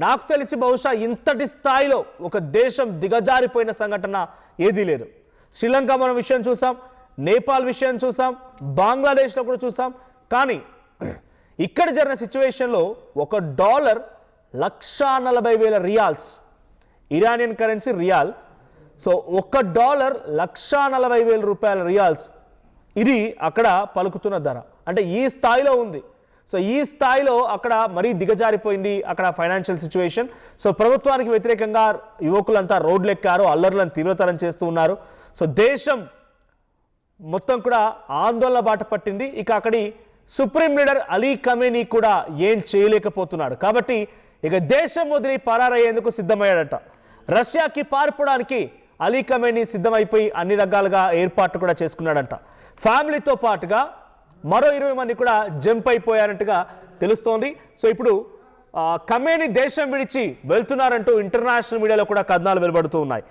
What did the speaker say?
నాకు తెలిసి బహుశా ఇంతటి స్థాయిలో ఒక దేశం దిగజారిపోయిన సంఘటన ఏదీ లేదు. శ్రీలంక మనం విషయం చూసాం, నేపాల్ విషయం చూసాం, బంగ్లాదేశ్లో కూడా చూసాం. కానీ ఇక్కడ జరిగిన సిచ్యువేషన్లో $1 1,40,000 riyals, Iranian currency riyal. So $1 1,40,000 riyals, ఇది అక్కడ పలుకుతున్న ధర. అంటే ఈ స్థాయిలో ఉంది. సో ఈ స్థాయిలో అక్కడ మరీ దిగజారిపోయింది అక్కడ ఫైనాన్షియల్ సిచ్యువేషన్. సో ప్రభుత్వానికి వ్యతిరేకంగా యువకులంతా రోడ్లు ఎక్కారు, అల్లర్లను తీవ్రతరం చేస్తూ ఉన్నారు. సో దేశం మొత్తం కూడా ఆందోళన బాట పట్టింది. ఇక అక్కడి సుప్రీం లీడర్ అలీ ఖమేనీ కూడా ఏం చేయలేకపోతున్నాడు. కాబట్టి ఇక దేశం వదిలి పరారయ్యేందుకు సిద్ధమయ్యాడట. రష్యాకి పారిపోవడానికి అలీ ఖమేనీ సిద్ధమైపోయి అన్ని రకాలుగా ఏర్పాట్లు కూడా చేసుకున్నాడంట. ఫ్యామిలీతో పాటుగా మరో 20 మంది కూడా జంప్ అయిపోయారంటగా తెలుస్తోంది. సో ఇప్పుడు ఖమేనీ దేశం విడిచి వెళ్తున్నారంటూ ఇంటర్నేషనల్ మీడియాలో కూడా కథనాలు వెలువడుతూ ఉన్నాయి.